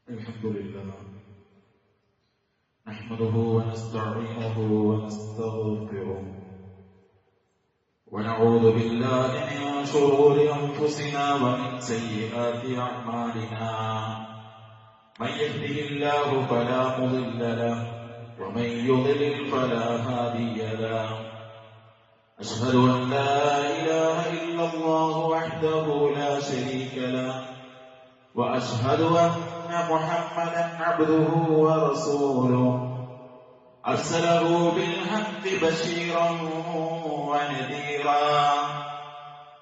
الحمد لله نحمده ونستعينه ونستغفره ونعوذ بالله من شرور أنفسنا ومن سيئات أعمالنا من يهده الله فلا مضل له ومن يضلل فلا هادي له أشهد أن لا إله إلا الله وحده لا شريك له وأشهد أن محمدا عبده ورسوله أرسله بالحق بشيرا ونذيرا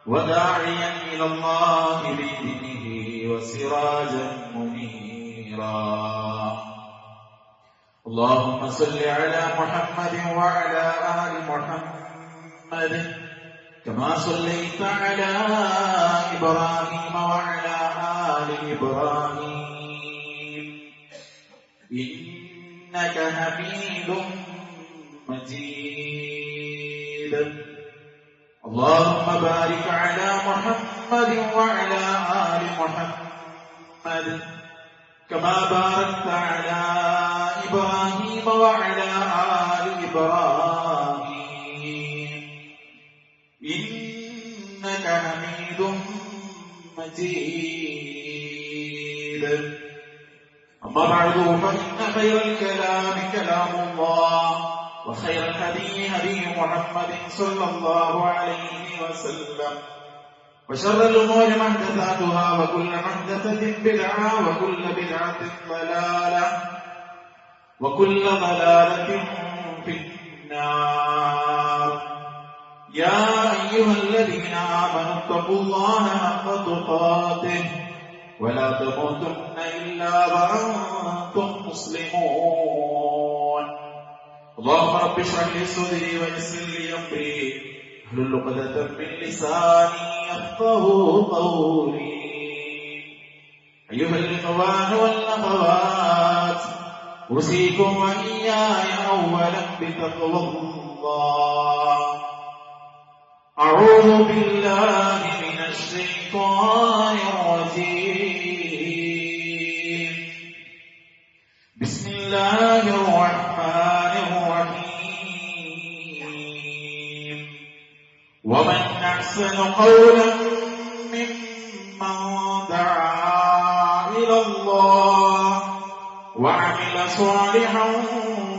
وداعيا إلى الله بإذنه وسراجا منيرا اللهم صل على محمد وعلى آل محمد كما صليت على إبراهيم وعلى آل إبراهيم إنك حميد مجيد اللهم بارك على محمد وعلى آل محمد كما باركت على إبراهيم وعلى آل إبراهيم إنك حميد مجيد أما بعد فإن خير الكلام كلام الله وخير الهدي هدي محمد صلى الله عليه وسلم وشر الأمور محدثاتها وكل محدثة بدعة وكل بدعة ضلالة وكل ضلالة في النار يا أيها الذين آمنوا اتقوا الله حق تقاته ولا تموتن إلا وأنتم مسلمون اللهم رب اشرح لي صدري ويسر لي أمري احلل عقدة من لساني يفقهوا قولي أيها الإخوان والأخوات أوصيكم وإياي أولا بتقوى الله أعوذ بالله من الشيطان الرجيم بسم الله الرحمن الرحيم ومن أحسن قولا ممن دعا إلى الله وعمل صالحا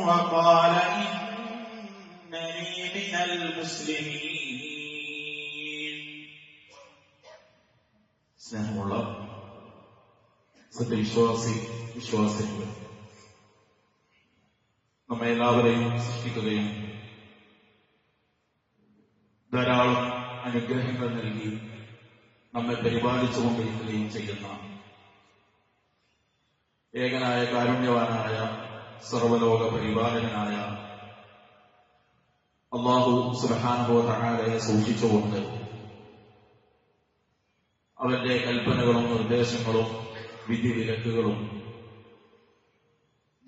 وقال إنني من المسلمين സ്നേഹമുള്ള വിശ്വാസികൾ നമ്മെ എല്ലാവരെയും സൃഷ്ടിക്കുകയും ധാരാളം അനുഗ്രഹങ്ങൾ നൽകി നമ്മെ പരിപാലിച്ചുകൊണ്ടിരിക്കുകയും ചെയ്യുന്ന ഏകനായ കാരുണ്യവാനായ സർവലോക പരിപാലകനായ അല്ലാഹു സുബ്ഹാനഹു വ തആലയെ സൂക്ഷിച്ചുകൊണ്ട് അവന്റെ കൽപ്പനകളും നിർദ്ദേശങ്ങളും വിധിവിലക്കുകളും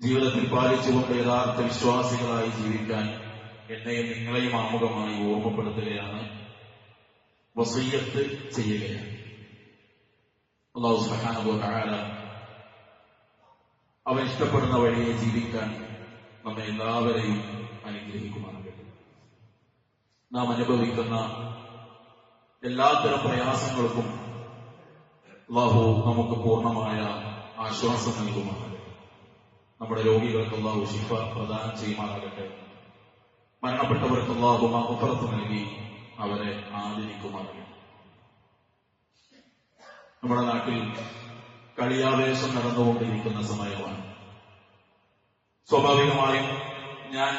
ജീവിതത്തിൽ പാലിച്ചുകൊണ്ട് യഥാർത്ഥ വിശ്വാസികളായി ജീവിക്കാൻ എന്നെയും നിങ്ങളെയും ആമുഖമായി ഓർമ്മപ്പെടുത്തുകയാണ്, വസിയ്യത്ത് ചെയ്യുകയാണ്. അല്ലാഹു സുബ്ഹാനഹു വ തആല അവൻ ഇഷ്ടപ്പെടുന്ന വഴിയെ ജീവിക്കാൻ നമ്മെ എല്ലാവരെയും അനുഗ്രഹിക്കുമാറാകട്ടെ. നാം അനുഭവിക്കുന്ന എല്ലാത്തരം പ്രയാസങ്ങൾക്കും അല്ലാഹു നമുക്ക് പൂർണ്ണമായ ആശ്വാസം നൽകുമാറാകട്ടെ. നമ്മുടെ രോഗികൾക്ക് അല്ലാഹു ശിഫ പ്രദാനം ചെയ്യുമാറാകട്ടെ. മരണപ്പെട്ടവർക്ക് അല്ലാഹു മഗ്ഫിറത്ത് നൽകി അവരെ ആദരിക്കുമാറാകട്ടെ. നമ്മുടെ നാട്ടിൽ കളിയാവേശം നടന്നുകൊണ്ടിരിക്കുന്ന സമയമാണ്. സ്വാഭാവികമായും ഞാൻ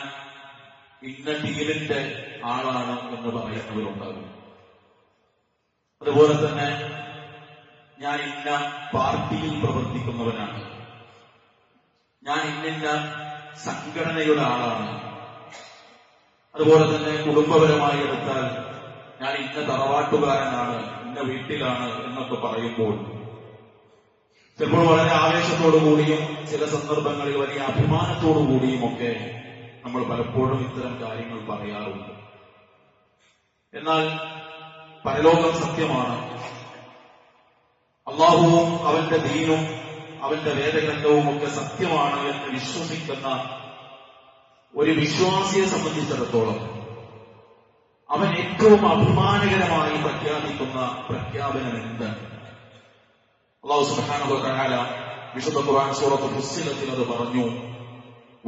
ഇന്ന ടീമിന്റെ ആളാണ് എന്ന് പറയുന്നവരുണ്ടാകും. അതുപോലെ തന്നെ ഞാൻ ഇന്ന പാർട്ടിയിൽ പ്രവർത്തിക്കുന്നവനാണ്, ഞാൻ ഇന്ന സംഘടനയുടെ ആളാണ്. അതുപോലെ തന്നെ കുടുംബപരമായി എടുത്താൽ ഞാൻ ഇന്ന തറവാട്ടുകാരനാണ്, ഇന്ന വീട്ടിലാണ് എന്നൊക്കെ പറയുമ്പോൾ ചിലപ്പോൾ വളരെ ആവേശത്തോടുകൂടിയും ചില സന്ദർഭങ്ങളിൽ വലിയ അഭിമാനത്തോടുകൂടിയും ഒക്കെ നമ്മൾ പലപ്പോഴും ഇത്തരം കാര്യങ്ങൾ പറയാറുണ്ട്. എന്നാൽ പരലോകം സത്യമാണ്. അള്ളാഹുവും അവന്റെ ദീനും അവന്റെ വേദഗ്രന്ഥവും ഒക്കെ സത്യമാണ് എന്ന് വിശ്വസിക്കുന്ന ഒരു വിശ്വാസിയെ സംബന്ധിച്ചിടത്തോളം അവൻ ഏറ്റവും അഭിമാനകരമായി പ്രഖ്യാപിക്കുന്ന പ്രഖ്യാപനം എന്താണ്? അല്ലാഹു സുബ്ഹാനഹു വ തആല വിശുദ്ധ ഖുർആൻ സൂറത്തുൽ ഫുസ്സിലത്തിൽ അത് പറഞ്ഞു,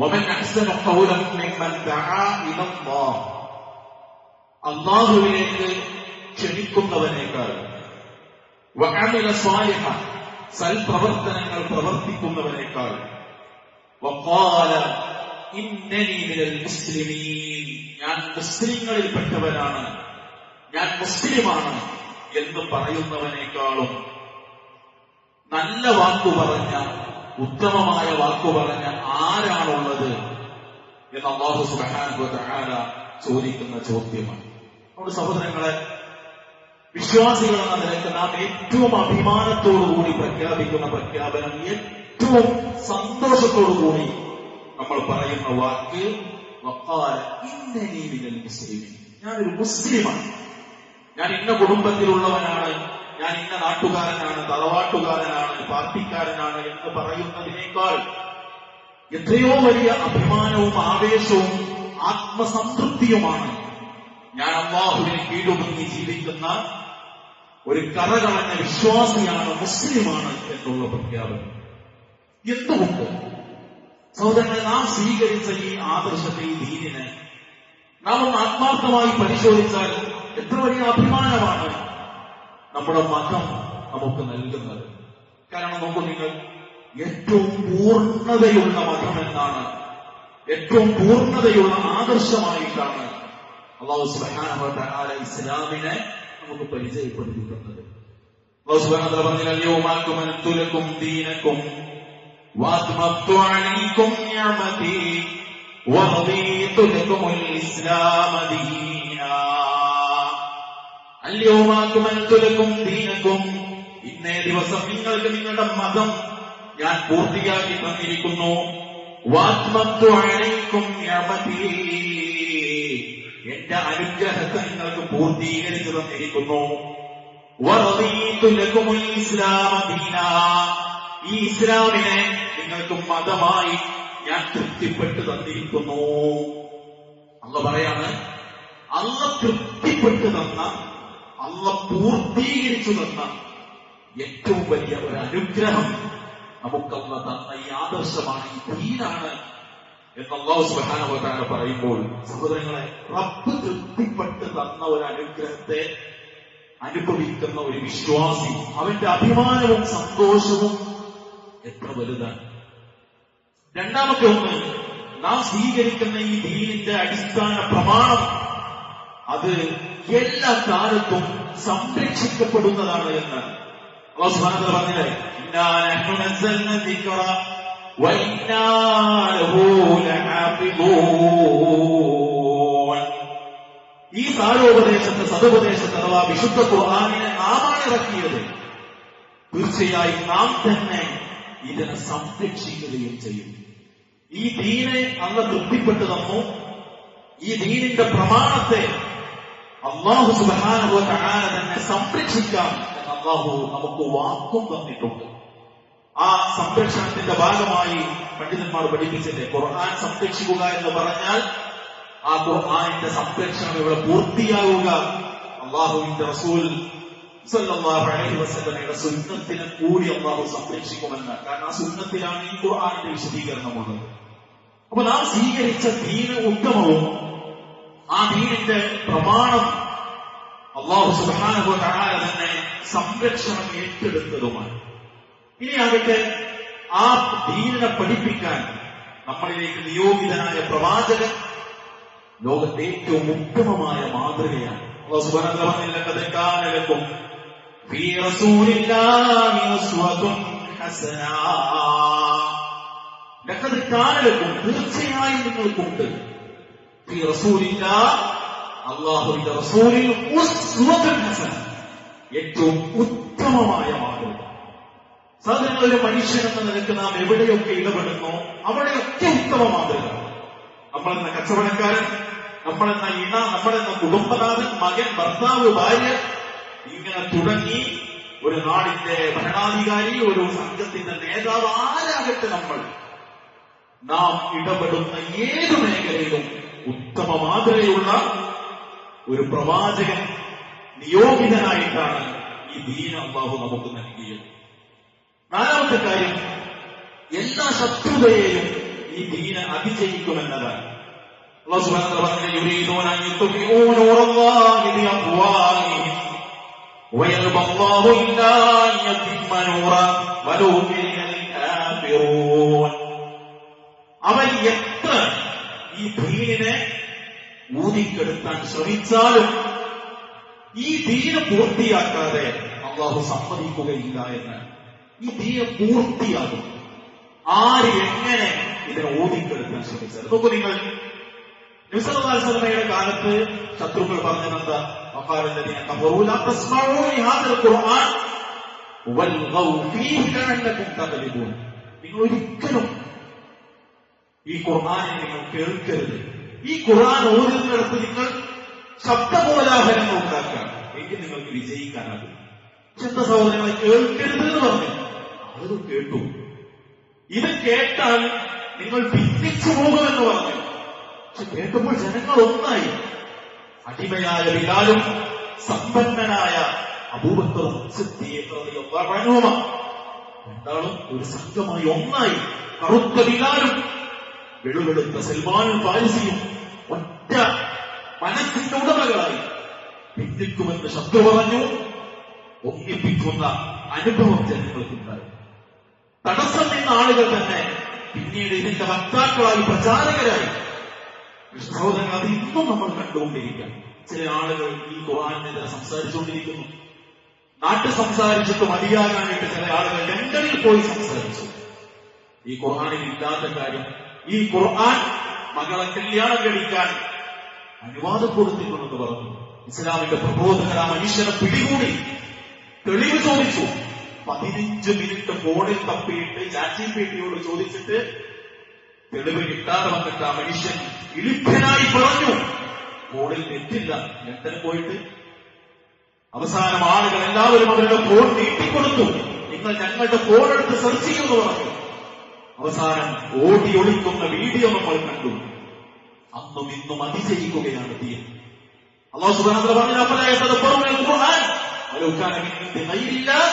വമൻ അഹ്സനു ഖൗലൻ മിമ്മൻ ദഅ ഇലല്ലാഹ്, അല്ലാഹുവിലേക്ക് ക്ഷണിക്കുന്നവനേക്കാൾ, വഅമില സ്വാലിഹൻ, സൽപ്രവർത്തനങ്ങൾ പ്രവർത്തിക്കുന്നവനേക്കാൾ, വഖാല ഇന്നനി മിനൽ മുസ്ലിമീൻ, ഞാൻ മുസ്ലിങ്ങളിൽപ്പെട്ടവനാണ്, ഞാൻ മുസ്ലിമാണ് എന്ന് പറയുന്നവനേക്കാളും നല്ല വാക്കു പറഞ്ഞ, ഉത്തമമായ വാക്കു പറഞ്ഞ ആരാണുള്ളത് എന്ന് അല്ലാഹു സുബ്ഹാനഹു വ തആല ചോദിക്കുന്ന ചോദ്യമാണ്. നമ്മുടെ സഹോദരങ്ങളെ, വിശ്വാസികൾ എന്ന നിലയ്ക്ക് നാം ഏറ്റവും അഭിമാനത്തോടുകൂടി പ്രഖ്യാപിക്കുന്ന പ്രഖ്യാപനം, ഏറ്റവും സന്തോഷത്തോടുകൂടി നമ്മൾ പറയുന്ന വാക്ക് വഖാല ഇന്നനി മിനൽ മുസ്ലിമീൻ, ഞാനൊരു മുസ്ലിമാണ്, ഞാൻ ഇന്ന കുടുംബത്തിലുള്ളവനാണ്, ഞാൻ ഇന്ന നാട്ടുകാരനാണ്, തറവാട്ടുകാരനാണ്, പാർട്ടിക്കാരനാണ് എന്ന് പറയുന്നതിനേക്കാൾ എത്രയോ വലിയ അഭിമാനവും ആവേശവും ആത്മസംതൃപ്തിയുമാണ് ഞാൻ അല്ലാഹുവിനെ കീഴൊതുങ്ങി ജീവിക്കുന്ന ഒരു കറകളഞ്ഞ വിശ്വാസിയാണ്, മുസ്ലിമാണ് എന്നുള്ള പ്രഖ്യാപനം. എന്തുകൊണ്ട് സഹോദരങ്ങളെ, നാം സ്വീകരിച്ച ഈ ആദർശത്തെ, ഈ ദീനിനെ നാം ഒന്ന് ആത്മാർത്ഥമായി പരിശോധിച്ചാൽ എത്ര വലിയ അഭിമാനമാണ് നമ്മുടെ മതം നമുക്ക് നൽകുന്നത്. കാരണം നോക്കൂ നിങ്ങൾ, ഏറ്റവും പൂർണ്ണതയുള്ള മതം എന്നാണ്, ഏറ്റവും പൂർണ്ണതയുള്ള ആദർശമായിട്ടാണ് അല്ലാഹു സുബ്ഹാനഹു വ തആല ഇസ്ലാമിനെ നമുക്ക് പരിചയപ്പെടുത്തിയിട്ടുള്ളത്. അല്ലാഹു സുബ്ഹാനഹു വ തആല പറഞ്ഞു, അൽയൗമ അക്മൽതു ലക്കും ദീനക്കും വഅത്മംതു അലൈക്കും നിഅമതി വറദീതു ലക്കുമുൽ ഇസ്ലാമ ദീനാ. അൽയൗമ അക്മൽതു ലക്കും ദീനക്കും, ഇന്നേ ദിവസം നിങ്ങൾക്ക് നിങ്ങളുടെ മതം ഞാൻ പൂർത്തിയാക്കി തന്നിരിക്കുന്നു. വഅത്മംതു അലൈക്കും നിഅമതി, എന്റെ അനുഗ്രഹത്തെ നിങ്ങൾക്ക് പൂർത്തീകരിച്ചു തന്നിരിക്കുന്നു. വറദീതു ലക്കുമുൽ ഇസ്ലാമ ദീനാ, ഈ ഇസ്ലാമിനെ നിങ്ങൾക്ക് മതമായി ഞാൻ തൃപ്തിപ്പെട്ട് തന്നിരിക്കുന്നു. അല്ലാഹു പറയാണ്, അല്ലാഹു തൃപ്തിപ്പെട്ട് തന്ന, അല്ലാഹു പൂർത്തീകരിച്ചു തന്ന ഏറ്റവും വലിയ ഒരു അനുഗ്രഹം നമുക്കല്ല തന്ന ഈ ആദർശമാണ്, ഈ ദീനാണ് എന്ന് അല്ലാഹു സുബ്ഹാനഹു വ തആല പറയുമ്പോൾ, സഹോദരങ്ങളെ, റബ്ബ് തൃപ്തിപ്പെട്ട് തന്ന ഒരു അനുഗ്രഹത്തെ അനുഭവിക്കുന്ന ഒരു വിശ്വാസി, അവന്റെ അഭിമാനവും സന്തോഷവും എത്ര വലുതാണ്. രണ്ടാമത്തെ ഒന്ന്, നാം സ്വീകരിക്കുന്ന ഈ ദീനിന്റെ അടിസ്ഥാന പ്രമാണം അത് എല്ലാ കാലത്തും സംരക്ഷിക്കപ്പെടുന്നതാണ് എന്ന് അല്ലാഹു സുബ്ഹാനഹു വ തആല പറഞ്ഞില്ലേ, ഇന്നാ നഹ്നു നസ്സൽന ദിക്റ വ ഇന്നാ ലഹു ലഹാഫിദൂൻ. ഈ സാരോപദേശത്തെ, സതുപദേശത്തെ അഥവാ വിശുദ്ധ ഖുർആനിനെ നാമാണ് ഇറക്കിയത്. തീർച്ചയായും നാം തന്നെ ഇതിനെ സംരക്ഷിക്കുകയും ചെയ്യും. ഈ ദീനെ അല്ലാഹു തൃപ്തിപ്പെട്ടു തന്നു. ഈ ദീനിന്റെ പ്രമാണത്തെ അല്ലാഹു സുബ്ഹാനഹു വ തആല തന്നെ സംരക്ഷിക്കാം എന്ന് അല്ലാഹു നമുക്ക് വാക്കും തന്നിട്ടുണ്ട്. ആ സംരക്ഷണത്തിന്റെ ഭാഗമായി പണ്ഡിതന്മാർ പഠിപ്പിച്ചില്ലേ, ഖുർആൻ സംരക്ഷിക്കുക എന്ന് പറഞ്ഞാൽ ആ ഖുർആനിന്റെ സംരക്ഷണം ഇവിടെ പൂർത്തിയാവുക അല്ലാഹുവിന്റെ റസൂൽ സല്ലല്ലാഹു അലൈഹി വസല്ലമയുടെ സുന്നത്തിനെ കൂടി അല്ലാഹു സംരക്ഷിക്കുമെന്ന്. കാരണം ആ സുന്നത്തിലാണ് ഈ ഖുർആനിന്റെ വിശദീകരണമുള്ളത്. അപ്പൊ നാം സ്വീകരിച്ച ദീന് ഉത്തമവും ആ ദീനിന്റെ പ്രമാണം അല്ലാഹു സുബ്ഹാനഹു വ തആല തന്നെ സംരക്ഷണം ഏറ്റെടുത്തതുമാണ്. ഇനിയാകട്ടെ, ആ ദീനിനെ പഠിപ്പിക്കാൻ നമ്മളിലേക്ക് നിയോഗിതനായ പ്രവാചകൻ ലോകത്തെ ഏറ്റവും ഉത്തമമായ മാതൃകയാണ്. അല്ലാഹു സുബ്ഹാനഹു വ തആല പറഞ്ഞില്ലേ, ലഖദ് കാന ലക്കും ഫീ റസൂലില്ലാഹി ഉസ്വത്തുൻ ഹസനാ. ലഖദ് കാന ലക്കും, തീർച്ചയായും നിങ്ങൾക്കുണ്ട്, ഫീ റസൂലില്ലാഹ്, അല്ലാഹുവിന്റെ റസൂലിൽ ഉസ്വത്തുൻ ഹസന, ഏറ്റവും ഉത്തമമായ മാതൃക. സാധാരണ ഒരു മനുഷ്യൻ എന്ന നിലയ്ക്ക് നാം എവിടെയൊക്കെ ഇടപെടുന്നോ അവിടെയൊക്കെ ഉത്തമ മാതൃക. നമ്മളെന്ന കച്ചവടക്കാരൻ, നമ്മളെന്ന ഇണ, നമ്മളെന്ന കുടുംബനാഥൻ, മകൻ, ഭർത്താവ്, ഭാര്യ, ഇങ്ങനെ തുടങ്ങി ഒരു നാടിന്റെ ഭരണാധികാരി, ഒരു സംഘത്തിന്റെ നേതാവ്, ആരാകട്ടെ നാം ഇടപെടുന്ന ഏത് മേഖലയിലും ഉത്തമ മാതൃകയുള്ള ഒരു പ്രവാചകൻ നിയോഗിതനായിട്ടാണ് ഈ ദീൻ അല്ലാഹു നമുക്ക് നൽകിയത്. നാലാമത്തെ കാര്യം, എല്ലാ ശത്രുതയെയും ഈ ദീന് അതിജയിക്കുമെന്നതാണ്. അല്ലാഹു സുബ്ഹാനഹു വ തആല യുരീദൂന അൻ യുത്ഫിഊ നൂറല്ലാഹി ബിഅഫ്വാഹിഹിം വയഅബ അല്ലാഹു ഇല്ലാ അൻ യുതിമ്മ നൂറഹു വലൗ കരിഹൽ കാഫിറൂൻ. അവൻ എത്ര ഈ ദീനിനെ ഊതിക്കെടുത്താൻ ശ്രമിച്ചാലും ഈ ദീന് പൂർത്തിയാക്കാതെ അല്ലാഹു സമ്മതിക്കുകയില്ല എന്ന്. ഈ ദീന് പൂർത്തിയാകും ആര് എങ്ങനെ ഇതിനെ ഊതിക്കെടുക്കാൻ ശ്രമിച്ചാൽ. നോക്കൂ, നിങ്ങൾ നബി സല്ലല്ലാഹു അലൈഹി വസല്ലമയുടെ കാലത്ത് ശത്രുക്കൾ പറഞ്ഞതെന്താ? വഖാലല്ലദീന കഫറൂ ലാ തസ്മഊ ലിഹാദൽ ഖുർആൻ വൽഗൗ ഫീഹി ലഅല്ലകും തഗ്ലിബൂൻ. നിങ്ങൾ ഒരിക്കലും ഈ ഖുർആനെ നിങ്ങൾ കേൾക്കരുത്. ഈ ഖുർആൻ ഓതുന്നിടത്ത് നിങ്ങൾ ശബ്ദകോലാഹലങ്ങൾ ഉണ്ടാക്കുക, എങ്കിൽ നിങ്ങൾക്ക് വിജയിക്കാനാകും. ചെന്ത സഹോദരങ്ങളെ, കേൾക്കരുത് എന്ന് പറഞ്ഞു. അത് കേട്ടു. ഇത് കേട്ടാൽ നിങ്ങൾ ഭിന്നിച്ചു പോകുമെന്ന് പറഞ്ഞു. പക്ഷെ കേട്ടപ്പോൾ ജനങ്ങൾ ഒന്നായി. അടിമയായ ബിലാലും സമ്പന്നനായ അബൂബക്കറും സിദ്ദീഖ് റളിയല്ലാഹു അൻഹുമ രണ്ടാളും ഒരു സംഘമായി ഒന്നായി. കറുത്ത ബിലാലും വെളുവെളുത്ത സൽമാനുൽ ഫാരിസിയും ഒറ്റ മനസ്സിന്റെ ഉടമകളായി. ഭിന്നിക്കുമെന്ന് ശബ്ദം പറഞ്ഞു. ഒന്നിപ്പിക്കുന്ന അനുഭവം ജനങ്ങൾക്കുണ്ടായി. തടസ്സം നിന്ന ആളുകൾ തന്നെ പിന്നീട് ഇതിന്റെ വക്താക്കളായി, പ്രചാരകരായി. സഹോദരങ്ങൾ, അത് ഇന്നും നമ്മൾ കണ്ടുകൊണ്ടിരിക്കാം. ചില ആളുകൾ ഈ ഖുർആനെതിരെ സംസാരിച്ചുകൊണ്ടിരിക്കുന്നു. നാട്ടിൽ സംസാരിച്ചിട്ട് മതിയാകാനായിട്ട് ചില ആളുകൾ ലണ്ടനിൽ പോയി സംസാരിച്ചു. ഈ ഖുർആനിൽ ഇല്ലാത്ത കാര്യം, ഈ ഖുർആൻ മകളെ കല്യാണം കഴിക്കാൻ അനുവാദം കൊടുത്തിട്ടുണ്ടെന്ന് പറഞ്ഞു. ഇസ്ലാമിന്റെ പ്രബോധകർ ആ മനുഷ്യനെ പിടികൂടി തെളിവ് ചോദിച്ചു. 15 മിനിറ്റ് ഫോണിൽ തപ്പിയിട്ട് ചാറ്റിപിടിയോട് ചോദിച്ചിട്ട് തെളിവ് കിട്ടാതെ വന്നിട്ട് ആ മനുഷ്യൻ ഇളിഭ്യനായി പറഞ്ഞു, ഫോണിൽ നെറ്റില്ല. ലണ്ടനിൽ പോയിട്ട് അവസാനം ആളുകൾ എല്ലാവരും അവരുടെ ഫോൺ നീട്ടിക്കൊടുത്തു. നിങ്ങൾ ഞങ്ങളുടെ ഫോൺ എടുത്ത് സെർച്ച് ചെയ്യുമെന്ന് പറഞ്ഞു. അവസാനം ഓടി ഒളിക്കുന്ന വീഡിയോ നമ്മൾ കണ്ടു. അന്നും ഇന്നും അതിജയിക്കുകയാണ് ദീൻ. അല്ലാഹു സുബ്ഹാനഹു വ തആല പറഞ്ഞു, അഫലാ യതദബ്ബറൂനൽ ഖുർആൻ വലൗ കാന മിൻ ഇൻദി ഗൈരില്ലാഹ്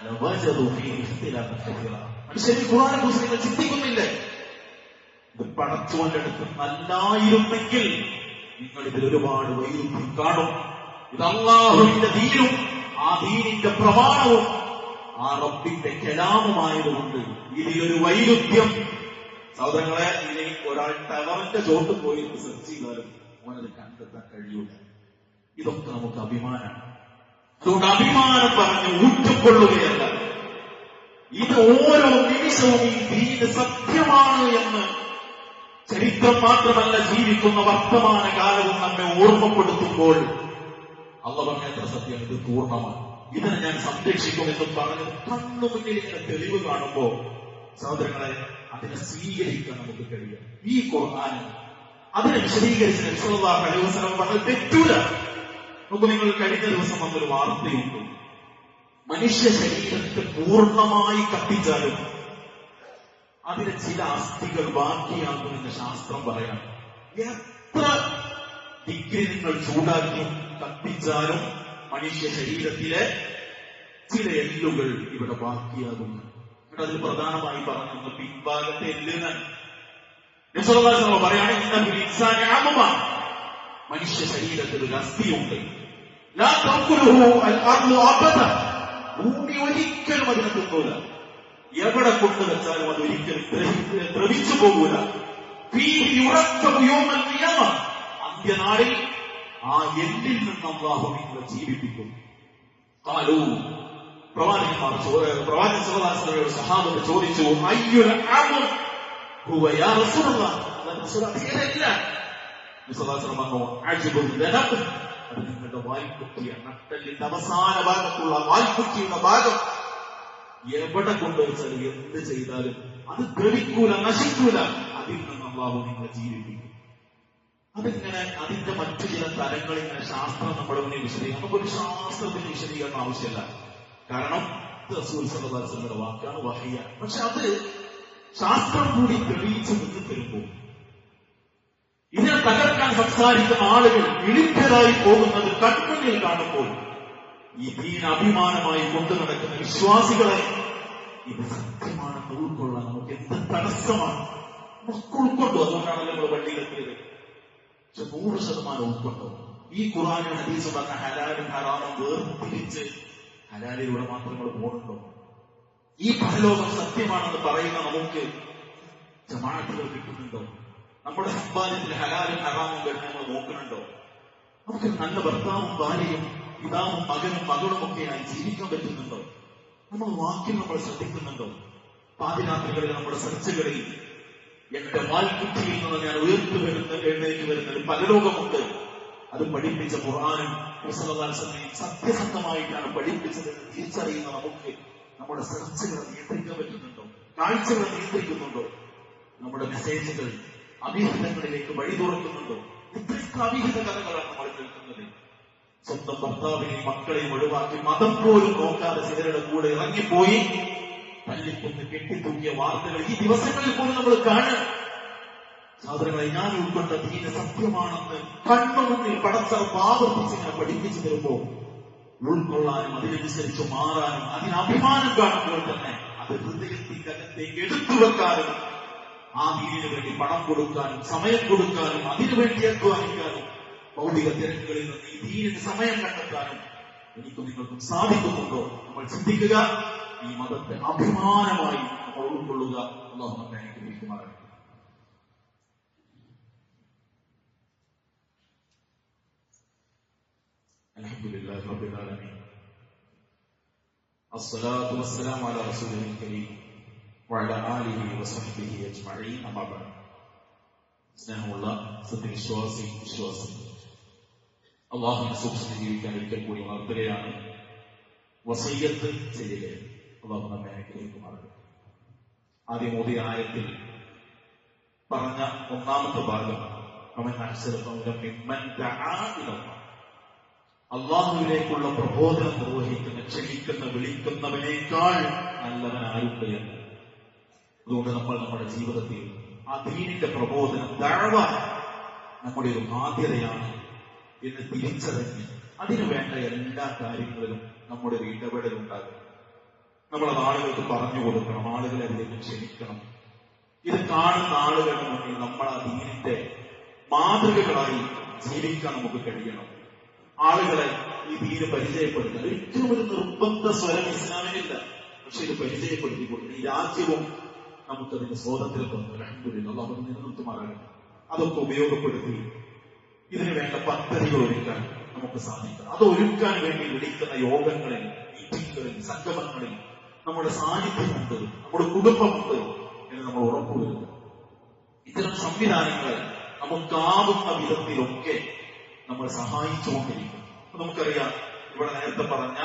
ലവജദൂ ഫീഹി ഇഖ്തിലാഫൻ കസീറാ. മനുഷ്യൻ ഖുർആനെ കുറിച്ച് നിങ്ങൾ ചിന്തിക്കുന്നില്ലേ? ഇത് പടച്ചുകൊണ്ടെടുത്ത് നല്ലായിരുന്നെങ്കിൽ നിങ്ങൾ ഇതിൽ ഒരുപാട് വൈരുദ്ധ്യം കാണും. ഇത് അല്ലാഹുവിന്റെ ദീനും ആ ദീനിന്റെ പ്രമാണവും ആ റബ്ബിന്റെ കലാമുമായതുകൊണ്ട് ഇതിലൊരു വൈരുദ്ധ്യം. സഹോദരങ്ങളെ, ഇനി ഒരാൾ ടവറിന്റെ ചോട്ട് പോയി സെർച്ച് ചെയ്താലും അവനത് കണ്ടെത്താൻ കഴിയൂല. ഇതൊക്കെ നമുക്ക് അഭിമാനമാണ്. അതുകൊണ്ട് അഭിമാനം പറഞ്ഞ് ഊറ്റിക്കൊള്ളുകയല്ല. ഇത് ഓരോ നിമിഷവും ഈ ദീന് സത്യമാണ് എന്ന് ചരിത്രം മാത്രമല്ല, ജീവിക്കുന്ന വർത്തമാന കാലവും നമ്മെ ഓർമ്മപ്പെടുത്തുമ്പോൾ അല്ലാഹു പറഞ്ഞ എത്ര സത്യം, ഇത് പൂർണ്ണമാണ്, ഇതിനെ ഞാൻ സംരക്ഷിക്കുമെന്നും പറഞ്ഞത് കണ്ണു മുന്നിൽ ഇങ്ങനെ തെളിവ് കാണുമ്പോ സഹോദരങ്ങളെ, അതിനെ സ്വീകരിക്കാൻ നമുക്ക് കഴിയും. ഈ ഖുർആൻ അതിനെ വിശദീകരിച്ച് നബി സല്ലല്ലാഹു അലൈഹി വസല്ലം പറഞ്ഞത് തെറ്റൂല. നമുക്ക് നിങ്ങൾ കഴിഞ്ഞ ദിവസം വന്നൊരു വാർത്തയുണ്ട്. മനുഷ്യ ശരീരത്തെ പൂർണ്ണമായി കത്തിച്ചാലും അതിലെ ചില അസ്ഥികൾ ബാക്കിയാകുമെന്ന് ശാസ്ത്രം പറയാം. എത്ര ഡിഗ്രി നിങ്ങൾ ചൂടാക്കി കത്തിച്ചാലും മനുഷ്യ ശരീരത്തിലെ ചില എല്ലുകൾ ഇവിടെ ബാക്കിയാകുന്നു. ഇവിടെ അതിൽ പ്രധാനമായി പറഞ്ഞ പിൻഭാഗത്തെ എല്ലിന് പറയുകയാണെങ്കിൽ മനുഷ്യ ശരീരത്തിൽ ഒരു അസ്ഥിയുണ്ട്. ഭൂമി ഒരിക്കലും അതിനെ തിന്നൂല. എവിടെ കൊണ്ടുവച്ചാലും അത് ഒരിക്കലും ദ്രവിച്ചു പോകൂല. അന്ത്യനാളിൽ ആ എല്ലിൽ നിന്ന് അല്ലാഹു നിങ്ങളെ ജീവിപ്പിക്കും. പ്രവാചകന്മാർ പ്രവാചകൻ സല്ലല്ലാഹു അലൈഹി വസല്ലമയുടെ സഹാബത്ത് ചോദിച്ചു, അയ്യുൽ അമൽ ഹുവ യാ റസൂലല്ലാഹ്. അത് നിങ്ങളുടെ വാൽക്കുറ്റിയാണ്. നട്ടലിന്റെ അവസാന ഭാഗത്തുള്ള വാൽക്കുറ്റിയുടെ ഭാഗം എവിടെ കൊണ്ടുവച്ചാൽ എന്ത് ചെയ്താലും അത് ദ്രവിക്കൂല, നശിക്കൂല. അതിൽ നിന്ന് അല്ലാഹു നിങ്ങളെ ജീവിപ്പിക്കും. അതിങ്ങനെ അതിന്റെ മറ്റു ചില തലങ്ങൾ ഇങ്ങനെ ശാസ്ത്രം നമ്മുടെ മുന്നിൽ വിശദീകരിക്കും. നമുക്കൊരു ശാസ്ത്രത്തിന് വിശദീകരണം ആവശ്യമില്ല. കാരണം റസൂൽ സല്ലല്ലാഹു അലൈഹി വസല്ലമയുടെ വാക്കാണ്, വഹയ്യാണ്. പക്ഷെ അത് ശാസ്ത്രം കൂടി തെളിയിച്ചു നിന്ന് തരുമ്പോൾ ഇതിനെ തകർക്കാൻ സംസാരിക്കുന്ന ആളുകൾ വിളിക്കരായി പോകുന്നത് കൺമുന്നിൽ കാണുമ്പോൾ ഈ ദീന അഭിമാനമായി കൊണ്ടു നടക്കുന്ന വിശ്വാസികളെ ഇത് സത്യമാണെന്ന് ഉൾക്കൊള്ളാൻ നമുക്ക് എന്ത് തടസ്സമാണ്? നമുക്ക് ഉൾക്കൊണ്ടു. അതുകൊണ്ടാണല്ലോ നമ്മൾ പള്ളിയിലെത്തിയത്. പക്ഷെ 100% ഉൾക്കൊണ്ടു. ഈ ഖുർആനും ഹദീസും പറഞ്ഞ ഹലാലും ഹറാമും വേർതിരിച്ച് ഹലാലിലൂടെ മാത്രം നമ്മൾ പോകുന്നുണ്ടോ? ഈ പരലോകം സത്യമാണെന്ന് പറയുന്ന നമുക്ക് ജമാഅത്തുകൾ കിട്ടുന്നുണ്ടോ? നമ്മുടെ സമ്പാദ്യത്തിൽ ഹലാലും ഹറാമും കഴിഞ്ഞ് നമ്മൾ നോക്കുന്നുണ്ടോ? നമുക്ക് നല്ല ഭർത്താവും ഭാര്യയും പിതാവും മകനും മകളും ഒക്കെയായി ജീവിക്കാൻ പറ്റുന്നുണ്ടോ? നമ്മൾ വാക്യം നമ്മൾ ശ്രദ്ധിക്കുന്നുണ്ടോ? പാതിരാത്രികളിൽ നമ്മുടെ ചർച്ചകളിൽ എന്റെ വാൽക്കുറ്റിയിൽ നിന്ന് ഞാൻ എഴുന്നേറ്റ് വരുന്ന ഒരു പരലോകമുണ്ട്. അത് പഠിപ്പിച്ച ഖുർആനും സത്യസന്ധമായിട്ടാണ് പഠിപ്പിച്ചതെന്ന് തിരിച്ചറിയുന്ന നമുക്ക് നമ്മുടെ ചർച്ചകളെ നിയന്ത്രിക്കാൻ പറ്റുന്നുണ്ടോ? കാഴ്ചകളെ നിയന്ത്രിക്കുന്നുണ്ടോ? നമ്മുടെ മെസ്സേജുകൾ അഭിഹിതങ്ങളിലേക്ക് വഴി തുറക്കുന്നുണ്ടോ? ഇത്രയൊക്കെ അഭിഹിത കഥകളാണ് നമ്മൾ കേൾക്കുന്നത്. സ്വന്തം ഭർത്താവിനെയും മക്കളെയും ഒഴിവാക്കി മതം പോലും നോക്കാതെ ചിലരുടെ കൂടെ ഇറങ്ങിപ്പോയി തല്ലിക്കൊന്ന് കെട്ടിത്തൂക്കിയ വാർത്തകൾ ഈ ദിവസങ്ങളിൽ പോലും നമ്മൾ കാണുക. സാധനങ്ങളെ ഞാൻ ഉൾക്കൊണ്ട ദീന സത്യമാണെന്ന് കണ്ണുമുന്നിൽ പടച്ചറപ്പ് ആവർത്തിച്ച് ഇങ്ങനെ പഠിപ്പിച്ചു തരുമ്പോൾ ഉൾക്കൊള്ളാനും അതിനനുസരിച്ച് മാറാനും അതിന് അഭിമാനം കാണുമ്പോൾ തന്നെ അത് ഹൃദയത്തിനകത്തേക്ക് എടുത്തു വെക്കാനും ആ ദീനിന് വേണ്ടി പണം കൊടുക്കാനും സമയം കൊടുക്കാനും അതിനുവേണ്ടി അധ്വാനിക്കാനും ഭൗതിക തിരക്കുകളിൽ നിന്ന് ഈ ദീനിന് സമയം കണ്ടെത്താനും എനിക്കും നിങ്ങൾക്കും സാധിക്കുന്നുണ്ടോ? നമ്മൾ ചിന്തിക്കുക. ഈ മതത്തെ അഭിമാനമായി നമ്മൾ ഉൾക്കൊള്ളുക. അല്ലാഹു നമ്മെ അനുഗ്രഹിക്കുമാറാകട്ടെ. അൽഹംദുലില്ലാഹി റബ്ബിൽ ആലമീൻ. അസ്സലാത്തു വസ്സലാമു അലാ റസൂലിൽ കരീം വഅലാ ആലിഹി വസഹ്ബിഹി അജ്മഈൻ. അമ്മാ ബഅദ്. സ്നേഹമുള്ള സത്യവിശ്വാസി വിശ്വാസി, അല്ലാഹുവിനെ സൂക്ഷിച്ച് ജീവിക്കാൻ ഒരിക്കൽ കൂടി ഉണർത്തുകയാണ്, വസിയ്യത്ത് ചെയ്യുകയാണ്. അല്ലാഹു നമ്മെ അനുഗ്രഹിക്കുമാറാകട്ടെ. ആദ്യം ഓതിയ ആയത്തിൽ പറഞ്ഞ ഒന്നാമത്തെ ഭാഗം അള്ളാഹുവിലേക്കുള്ള പ്രബോധനം നിർവഹിക്കുന്ന, ക്ഷണിക്കുന്ന, വിളിക്കുന്നവനേക്കാൾ നല്ലവൻ ആരുണ്ട് എന്ന്. അതുകൊണ്ട് നമ്മൾ നമ്മുടെ ജീവിതത്തിൽ ആ ദീനിന്റെ പ്രബോധനം ദഅവ നമ്മുടെ ഒരു ബാധ്യതയാണ് എന്ന് തിരിച്ചറിഞ്ഞ് അതിനു വേണ്ട എല്ലാ കാര്യങ്ങളിലും നമ്മുടെ ഒരു ഇടപെടലുണ്ടാകും. നമ്മളത് ആളുകൾക്ക് പറഞ്ഞു കൊടുക്കണം, ആളുകളെ അതിലേക്ക് ക്ഷണിക്കണം. ഇത് കാണുന്ന ആളുകളുടെ മുന്നിൽ നമ്മൾ ആ ദീനിന്റെ മാതൃകകളായി ജീവിക്കാൻ നമുക്ക് കഴിയണം. ആളുകളെ ഈ ദീന് പരിചയപ്പെടുത്താൻ ഒരിക്കലും ഒരു നിർബന്ധ സ്വരം ഇസ്ലാമിനില്ല. പക്ഷെ ഇത് പരിചയപ്പെടുത്തി കൊടുക്കണം. ഈ രാജ്യവും നമുക്കതിന്റെ സ്വാതന്ത്ര്യം തന്നു. അൽഹംദുലില്ലാഹ്, അല്ലാഹു നിലനിർത്തുമാറാകട്ടെ. അതൊക്കെ ഉപയോഗപ്പെടുത്തി ഇതിനു വേണ്ട പദ്ധതികൾ ഒരുക്കാൻ നമുക്ക് സാധിക്കണം. അത് ഒരുക്കാൻ വേണ്ടി വിളിക്കുന്ന യോഗങ്ങളിൽ, മീറ്റിങ്ങുകളിൽ, സംഗമങ്ങളിൽ നമ്മുടെ സാന്നിധ്യമുണ്ട്, നമ്മുടെ കുടുംബമുണ്ട് എന്ന് നമ്മൾ ഉറപ്പുവരുത്തും. ഇത്തരം സംവിധാനങ്ങൾ നമുക്കാവുന്ന വിധത്തിലൊക്കെ നമ്മൾ സഹായിച്ചുകൊണ്ടിരിക്കും. നമുക്കറിയാം, ഇവിടെ നേരത്തെ പറഞ്ഞ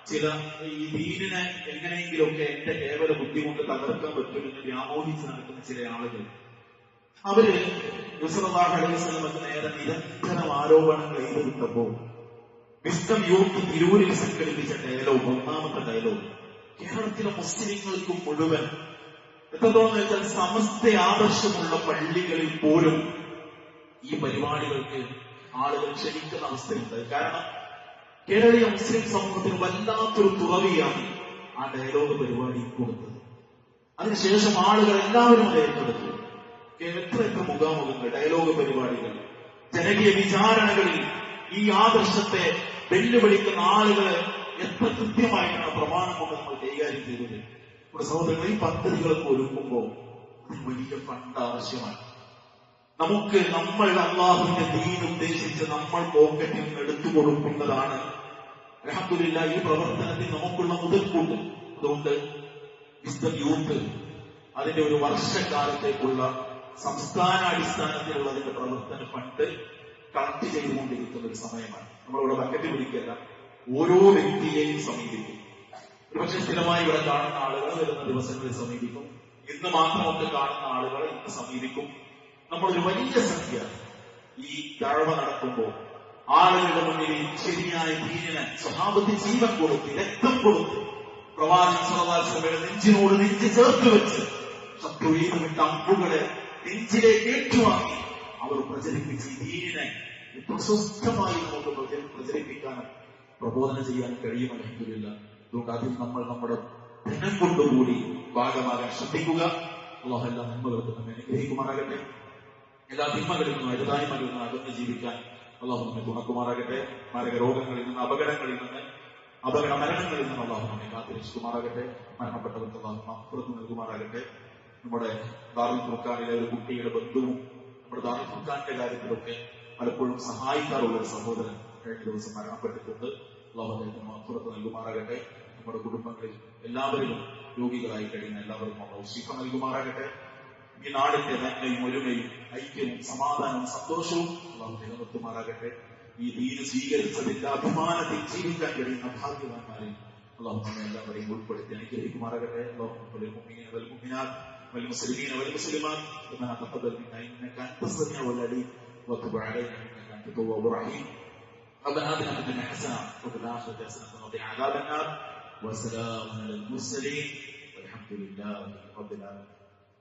ചില ഈ ദീനിനെ എങ്ങനെയെങ്കിലുമൊക്കെ എന്റെ കേവല ബുദ്ധി കൊണ്ട് തകർക്കാൻ പറ്റുമെന്ന് വ്യാമോഹിച്ച് നടക്കുന്ന ചില ആളുകൾ, അവര് റസൂലുള്ളാഹി അലൈഹി വസല്ലമക്ക് നേരെ നിരന്തരം ആരോപണങ്ങൾ എഴുതിവിട്ടപ്പോൾ വിസ്ഡം യൂത്ത് തിരൂരിൽ സംഘടിപ്പിച്ച ഡയലോഗ്, ഒന്നാമത്തെ ഡയലോഗ് കേരളത്തിലെ മുസ്ലിങ്ങൾക്ക് മുഴുവൻ എത്രത്തോളം വെച്ചാൽ സമസ്ത ആദർശമുള്ള പള്ളികളിൽ പോലും ഈ പരിപാടികൾക്ക് ആളുകൾ ക്ഷണിക്കുന്ന അവസ്ഥയുണ്ട്. കാരണം കേരളീയ മുസ്ലിം സമൂഹത്തിന് വല്ലാത്തൊരു തുറവിയാണ് ആ ഡയലോഗ് പരിപാടി കൊടുത്തത്. അതിനുശേഷം ആളുകൾ എല്ലാവരും അത് ഏറ്റെടുത്തു. എത്ര മുഖാമുഖങ്ങൾ, ഡയലോഗ് പരിപാടികൾ, ജനകീയ വിചാരണകളിൽ ഈ ആദർശത്തെ വെല്ലുവിളിക്കുന്ന ആളുകളെ എത്ര കൃത്യമായിട്ടാണ് പ്രമാണം കൊണ്ട് നമ്മൾ കൈകാര്യം ചെയ്തത്. നമ്മുടെ സഹോദരങ്ങൾ, ഈ പദ്ധതികളൊക്കെ ഒരുക്കുമ്പോൾ അതിന് വലിയ ഫണ്ട് ആവശ്യമാണ്. നമുക്ക് നമ്മൾ അല്ലാഹുവിന്റെ ദീൻ ഉദ്ദേശിച്ച് നമ്മൾ പോക്കറ്റിൽ നിന്ന് എടുത്തു കൊടുക്കുന്നതാണ് അൽഹംദുലില്ലാഹ് ഈ പ്രവർത്തനത്തിൽ നമുക്കുള്ള മുതൽക്കൂട്ട്. അതുകൊണ്ട് വിസ്ഡം യൂത്ത് അതിന്റെ ഒരു വർഷക്കാലത്തേക്കുള്ള സംസ്ഥാനാടിസ്ഥാനത്തിലുള്ള അതിന്റെ പ്രവർത്തന ഫണ്ട് കളക്ട് ചെയ്തുകൊണ്ടിരിക്കുന്ന ഒരു സമയമാണ്. നമ്മളിവിടെ ബക്കറ്റ് പിടിക്കല്ല, ഓരോ വ്യക്തിയെയും സമീപിക്കും. ഒരുപക്ഷെ സ്ഥിരമായി ഇവിടെ കാണുന്ന ആളുകൾ വരുന്ന ദിവസങ്ങളിൽ സമീപിക്കും. ഇന്ന് മാത്രമൊക്കെ കാണുന്ന ആളുകളെ ഇന്ന് സമീപിക്കും. നമ്മളൊരു വലിയ സംഖ്യ ഈ ദഅവ നടത്തുമ്പോൾ ആളുകളുടെ മുന്നിൽ ശരിയായ ദീനിനെ സ്വഭാവത്തിൽ ജീവൻ കൊടുത്ത് രക്തം കൊടുത്ത് പ്രവാചകൻ സ്വല്ലല്ലാഹു അലൈഹി വസല്ലമയുടെ നെഞ്ചിനോട് നെഞ്ച് ചേർത്ത് വെച്ച് ശത്രു എയ്തുവിട്ട അമ്പുകളെ നെഞ്ചിലേക്ക് ഏറ്റുവാങ്ങി അവർ പ്രചരിപ്പിച്ച് ഈ ദീനിനെ പ്രശസ്തമായി നമുക്ക് പ്രചരിപ്പിക്കാനും പ്രബോധനം ചെയ്യാനും കഴിയുമെന്നില്ല. അതുകൊണ്ട് അതിൽ നമ്മൾ നമ്മുടെ ധനം കൊണ്ടുകൂടി ഭാഗമാകാൻ ശ്രദ്ധിക്കുക. അല്ലാഹു എല്ലാ നന്മകൾക്കും നമ്മെ അനുഗ്രഹിക്കുമാറാകട്ടെ. എല്ലാ തിന്മകളിൽ നിന്നും അരുതായ്മകളിൽ നിന്നും അകന്ന് ജീവിക്കാൻ അല്ലാഹു നമ്മെ തുണക്കുമാറാകട്ടെ. മാരക രോഗങ്ങളിൽ നിന്ന്, അപകടങ്ങളിൽ നിന്ന്, അപകട മരണങ്ങളിൽ നിന്ന് അല്ലാഹു നമ്മെ കാത്തുരക്ഷിക്കുമാറാകട്ടെ. മരണപ്പെട്ടവർക്ക് അല്ലാഹു മഗ്ഫിറത്ത് നൽകുമാറാകട്ടെ. നമ്മുടെ ദാറുൽ ഫുർഖാനിലെ ഒരു കുട്ടിയുടെ ബന്ധുവും നമ്മുടെ ദാറുൽ ഫുർഖാന്റെ കാര്യത്തിലൊക്കെ പലപ്പോഴും സഹായിക്കാറുള്ള ഒരു സഹോദരൻ കഴിഞ്ഞ ദിവസം മരണപ്പെട്ടിട്ടുണ്ട്. അല്ലാഹു അദ്ദേഹത്തിന് മഗ്ഫിറത്ത് നൽകുമാറാകട്ടെ. നമ്മുടെ കുടുംബങ്ങളിൽ എല്ലാവരിലും രോഗികളായി കഴിയുന്ന എല്ലാവർക്കും അല്ലാഹു ശിഫ നൽകുമാറാകട്ടെ. ഈ നാടിന്റെ നന്മയും ഒരുമയും ഐക്യവും സമാധാനവും സന്തോഷവും അല്ലാഹു നിലനിർത്തുമാറാകട്ടെ. ഈ ദീന് സ്വീകരിച്ചതിന്റെ അഭിമാനത്തിൽ ജീവിക്കാൻ കഴിയുന്ന ഭാഗ്യവാന്മാരിൽ അല്ലാഹു നമ്മെ എല്ലാവരെയും ഉൾപ്പെടുത്തി അനുഗ്രഹിക്കുമാറാകട്ടെ. والمسلمين والمسلمات ربنا تقبل منا انك انت السميع العليم وتب علينا انك انت التواب الرحيم. ربنا آتنا في الدنيا حسنه وفي الاخره حسنه وقنا عذاب النار. وسلام على المرسلين والحمد لله رب العالمين.